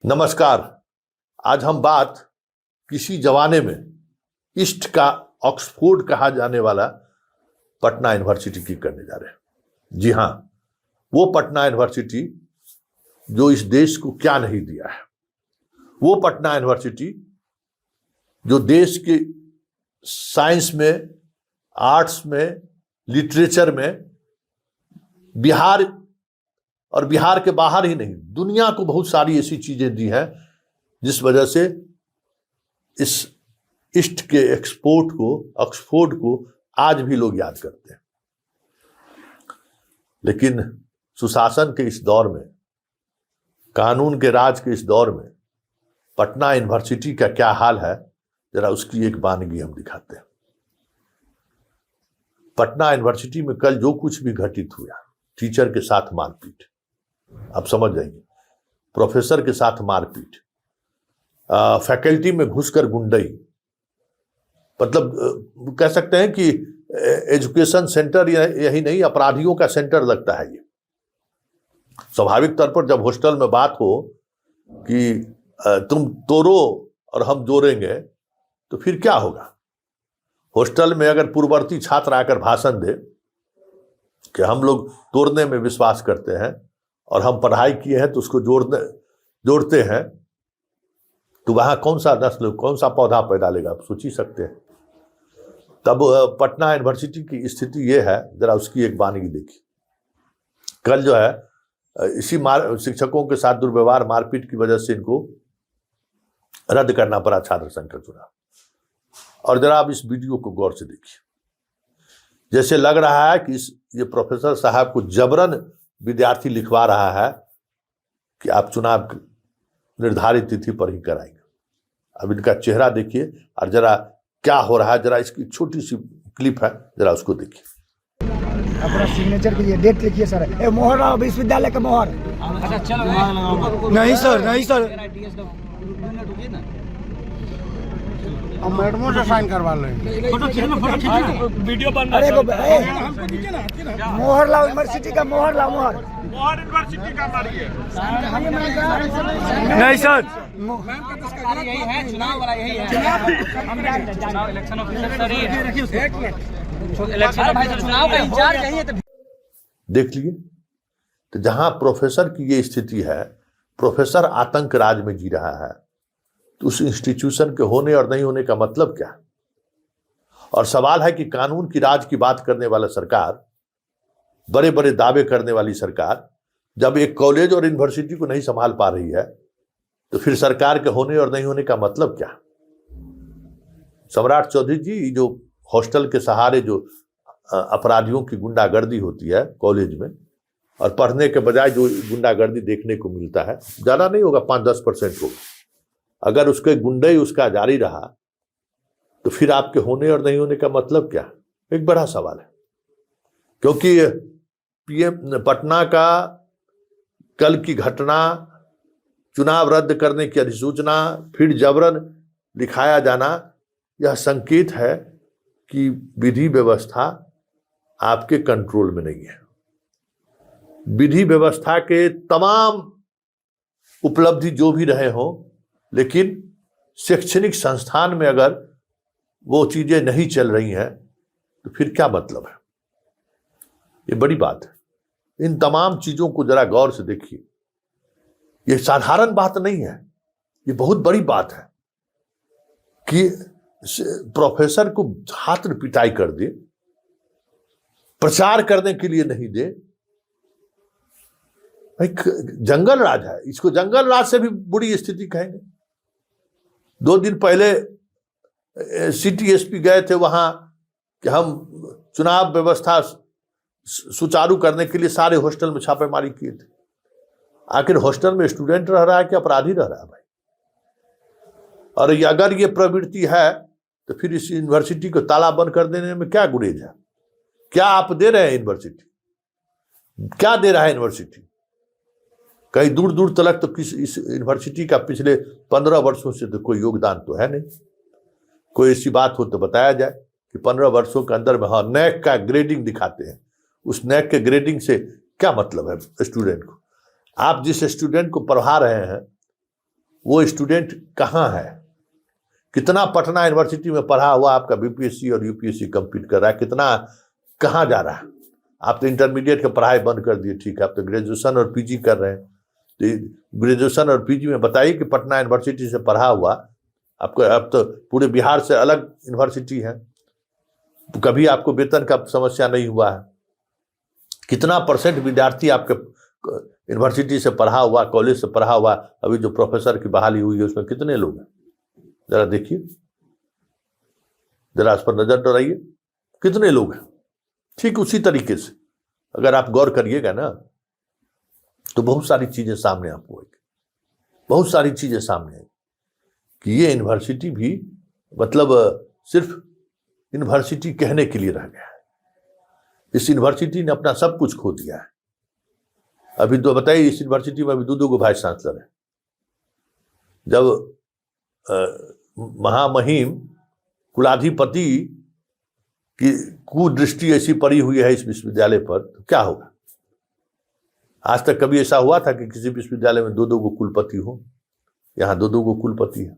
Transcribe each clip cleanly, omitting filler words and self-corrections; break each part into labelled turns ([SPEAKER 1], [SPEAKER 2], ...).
[SPEAKER 1] नमस्कार। आज हम बात किसी जमाने में ईस्ट का ऑक्सफोर्ड कहा जाने वाला पटना यूनिवर्सिटी की करने जा रहे हैं। जी हाँ, वो पटना यूनिवर्सिटी जो इस देश को क्या नहीं दिया है, वो पटना यूनिवर्सिटी जो देश के साइंस में, आर्ट्स में, लिटरेचर में बिहार और बिहार के बाहर ही नहीं, दुनिया को बहुत सारी ऐसी चीजें दी हैं जिस वजह से इस ईस्ट के एक्सपोर्ट को, ऑक्सफोर्ड को आज भी लोग याद करते हैं। लेकिन सुशासन के इस दौर में, कानून के राज के इस दौर में पटना यूनिवर्सिटी का क्या हाल है, जरा उसकी एक वानगी हम दिखाते हैं। पटना यूनिवर्सिटी में कल जो कुछ भी घटित हुआ, टीचर के साथ मारपीट, आप समझ जाएंगे, प्रोफेसर के साथ मारपीट, फैकल्टी में घुसकर गुंडई, मतलब कह सकते हैं कि एजुकेशन सेंटर यही नहीं, अपराधियों का सेंटर लगता है ये। स्वाभाविक तौर पर जब हॉस्टल में बात हो कि तुम तोड़ो और हम जोड़ेंगे, तो फिर क्या होगा? हॉस्टल में अगर पूर्ववर्ती छात्र आकर भाषण दे कि हम लोग तोड़ने में विश्वास करते हैं और हम पढ़ाई किए हैं तो उसको जोड़ते हैं, तो वहां कौन सा नस्ल, कौन सा पौधा पैदा लेगा, आप सोच ही सकते हैं। तब पटना यूनिवर्सिटी की स्थिति ये है, जरा उसकी एक वानगी देखिए। कल जो है इसी शिक्षकों के साथ दुर्व्यवहार, मारपीट की वजह से इनको रद्द करना पड़ा छात्र संघ का चुनाव। और जरा आप इस वीडियो को गौर से देखिए। जैसे लग रहा है कि ये प्रोफेसर साहब को जबरन विद्यार्थी लिखवा रहा है कि आप चुनाव निर्धारित तिथि पर ही कराएंगे। अब इनका चेहरा देखिए और जरा क्या हो रहा है, जरा इसकी छोटी सी क्लिप है, जरा उसको देखिए।
[SPEAKER 2] अपना सिग्नेचर के लिए डेट लिखिए सर। मोहर विश्वविद्यालय का मोहर।
[SPEAKER 3] अच्छा चलो।
[SPEAKER 2] नहीं सर, नहीं सर,
[SPEAKER 4] अब मैडमों से साइन करवा लें।
[SPEAKER 3] फोटो खींचो, वीडियो बन रहा है।
[SPEAKER 2] मोहर लाओ, यूनिवर्सिटी का मोहर लाओ, मोहर।
[SPEAKER 4] मोहर यूनिवर्सिटी का मारिए।
[SPEAKER 2] नहीं सर,
[SPEAKER 3] यही है, चुनाव वाला यही है। चुनाव इलेक्शन ऑफिसर सर ही है। इलेक्शन भाई तो चुनाव का इंचार्ज यही है। तो
[SPEAKER 1] देख लिए, तो जहां प्रोफेसर की ये स्थिति है, प्रोफेसर आतंक राज में जी रहा है, तो उस इंस्टीट्यूशन के होने और नहीं होने का मतलब क्या? और सवाल है कि कानून की राज की बात करने वाला सरकार, बड़े बड़े दावे करने वाली सरकार, जब एक कॉलेज और यूनिवर्सिटी को नहीं संभाल पा रही है, तो फिर सरकार के होने और नहीं होने का मतलब क्या? सम्राट चौधरी जी, जो हॉस्टल के सहारे जो अपराधियों की गुंडागर्दी होती है कॉलेज में, और पढ़ने के बजाय जो गुंडागर्दी देखने को मिलता है, ज्यादा नहीं होगा, 5-10% होगा। अगर उसके गुंडे उसका जारी रहा, तो फिर आपके होने और नहीं होने का मतलब क्या? एक बड़ा सवाल है। क्योंकि पीएम पटना का कल की घटना, चुनाव रद्द करने की अधिसूचना, फिर जबरन लिखाया जाना, यह संकेत है कि विधि व्यवस्था आपके कंट्रोल में नहीं है। विधि व्यवस्था के तमाम उपलब्धि जो भी रहे हों, लेकिन शैक्षणिक संस्थान में अगर वो चीजें नहीं चल रही हैं, तो फिर क्या मतलब है? ये बड़ी बात है। इन तमाम चीजों को जरा गौर से देखिए। ये साधारण बात नहीं है, ये बहुत बड़ी बात है कि प्रोफेसर को छात्र पिटाई कर दे, प्रचार करने के लिए नहीं दे। एक जंगल राज है, इसको जंगल राज से भी बुरी स्थिति कहेंगे। 2 दिन पहले सिटी एसपी गए थे वहां कि हम चुनाव व्यवस्था सुचारू करने के लिए सारे हॉस्टल में छापेमारी किए थे। आखिर हॉस्टल में स्टूडेंट रह रहा है कि अपराधी रह रहा है भाई? और अगर ये प्रवृत्ति है, तो फिर इस यूनिवर्सिटी को ताला बंद कर देने में क्या गुरेज है? क्या आप दे रहे हैं यूनिवर्सिटी? क्या दे रहा है यूनिवर्सिटी? कहीं दूर दूर तक तो इस यूनिवर्सिटी का पिछले 15 वर्षों से तो कोई योगदान तो है नहीं। कोई ऐसी बात हो तो बताया जाए कि 15 वर्षों के अंदर में, हाँ, नैक का ग्रेडिंग दिखाते हैं। उस नैक के ग्रेडिंग से क्या मतलब है स्टूडेंट को? आप जिस स्टूडेंट को पढ़ा रहे हैं वो स्टूडेंट कहाँ है, कितना पटना यूनिवर्सिटी में पढ़ा हुआ आपका बीपीएससी और यूपीएससी कंप्लीट कर रहा है, कितना कहाँ जा रहा है। आप तो इंटरमीडिएट की पढ़ाई बंद कर दिए, ठीक है, आप तो ग्रेजुएशन और पीजी कर रहे हैं। तो ग्रेजुएशन और पीजी में बताइए कि पटना यूनिवर्सिटी से पढ़ा हुआ आपको, अब तो पूरे बिहार से अलग यूनिवर्सिटी है, तो कभी आपको वेतन का समस्या नहीं हुआ है। कितना परसेंट विद्यार्थी आपके यूनिवर्सिटी से पढ़ा हुआ, कॉलेज से पढ़ा हुआ, अभी जो प्रोफेसर की बहाली हुई है उसमें कितने लोग हैं, जरा देखिए, जरा इस पर नजर डालिए, कितने लोग हैं। ठीक उसी तरीके से अगर आप गौर करिएगा ना तो बहुत सारी चीजें सामने आपको आएगी, बहुत सारी चीजें सामने आएगी कि ये यूनिवर्सिटी भी मतलब सिर्फ यूनिवर्सिटी कहने के लिए रह गया है। इस यूनिवर्सिटी ने अपना सब कुछ खो दिया है। अभी तो बताइए, इस यूनिवर्सिटी में अभी दो वाइस चांसलर है। जब महामहिम कुलाधिपति की कुदृष्टि ऐसी पड़ी हुई है इस विश्वविद्यालय पर, तो क्या होगा। आज तक कभी ऐसा हुआ था कि किसी विश्वविद्यालय में दो कुलपति हो, यहाँ दो कुलपति है।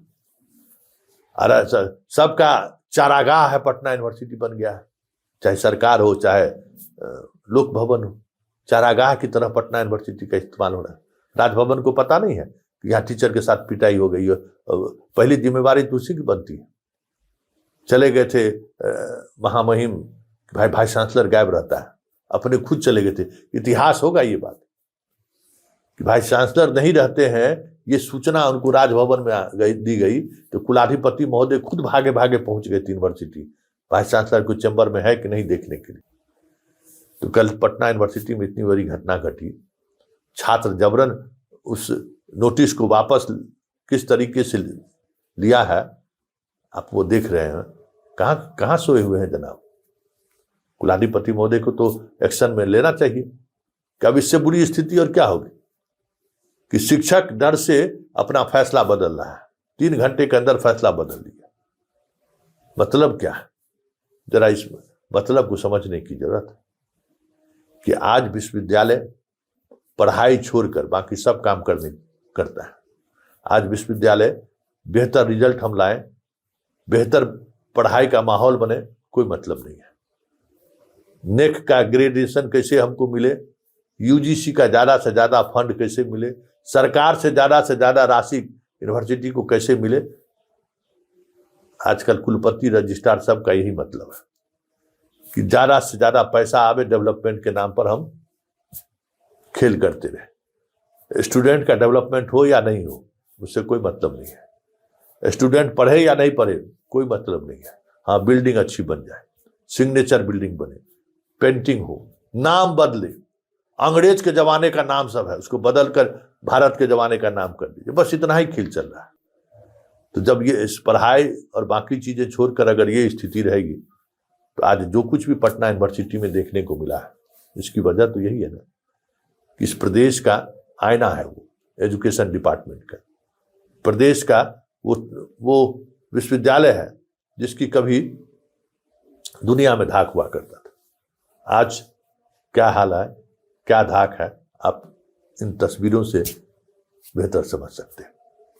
[SPEAKER 1] अरे सबका चारागाह है, पटना यूनिवर्सिटी बन गया है, चाहे सरकार हो चाहे लोक भवन हो, चारागाह की तरह पटना यूनिवर्सिटी का इस्तेमाल हो रहा है। राजभवन को पता नहीं है कि यहाँ टीचर के साथ पिटाई हो गई है, पहली जिम्मेवारी तो उसी की बनती है। चले गए थे महामहिम, भाई वाइस चांसलर गायब रहता है, अपने खुद चले गए थे। इतिहास होगा ये बात कि वाइस चांसलर नहीं रहते हैं, ये सूचना उनको राजभवन में दी गई तो कुलाधिपति महोदय खुद भागे भागे पहुंच गए यूनिवर्सिटी, वाइस चांसलर को चैम्बर में है कि नहीं देखने के लिए। तो कल पटना यूनिवर्सिटी में इतनी बड़ी घटना घटी, छात्र जबरन उस नोटिस को वापस किस तरीके से लिया है आप वो देख रहे हैं। कहाँ कहाँ सोए हुए हैं जनाब। कुलाधिपति महोदय को तो एक्शन में लेना चाहिए कि अब इससे बुरी स्थिति और क्या होगी कि शिक्षक डर से अपना फैसला बदल रहा है, 3 घंटे के अंदर फैसला बदल दिया। मतलब क्या है, जरा इस मतलब को समझने की जरूरत है कि आज विश्वविद्यालय पढ़ाई छोड़कर बाकी सब काम करता है। आज विश्वविद्यालय बेहतर रिजल्ट हम लाएं, बेहतर पढ़ाई का माहौल बने, कोई मतलब नहीं है। नेक का ग्रेजुएशन कैसे हमको मिले, यूजीसी का ज्यादा से ज्यादा फंड कैसे मिले, सरकार से ज्यादा राशि यूनिवर्सिटी को कैसे मिले, आजकल कुलपति रजिस्ट्रार सबका यही मतलब है कि ज्यादा से ज्यादा पैसा आवे, डेवलपमेंट के नाम पर हम खेल करते रहे। स्टूडेंट का डेवलपमेंट हो या नहीं हो उससे कोई मतलब नहीं है। स्टूडेंट पढ़े या नहीं पढ़े कोई मतलब नहीं है। हाँ, बिल्डिंग अच्छी बन जाए, सिग्नेचर बिल्डिंग बने, पेंटिंग हो, नाम बदले, अंग्रेज के जमाने का नाम सब है उसको बदलकर भारत के जमाने का नाम कर दीजिए, बस इतना ही खेल चल रहा है। तो जब ये इस पढ़ाई और बाकी चीजें छोड़कर अगर ये स्थिति रहेगी तो आज जो कुछ भी पटना यूनिवर्सिटी में देखने को मिला है, इसकी वजह तो यही है ना कि इस प्रदेश का आईना है वो एजुकेशन डिपार्टमेंट का, प्रदेश का वो विश्वविद्यालय है जिसकी कभी दुनिया में धाक हुआ करता था। आज क्या हाल है, क्या धाक है, आप इन तस्वीरों से बेहतर समझ सकते हैं।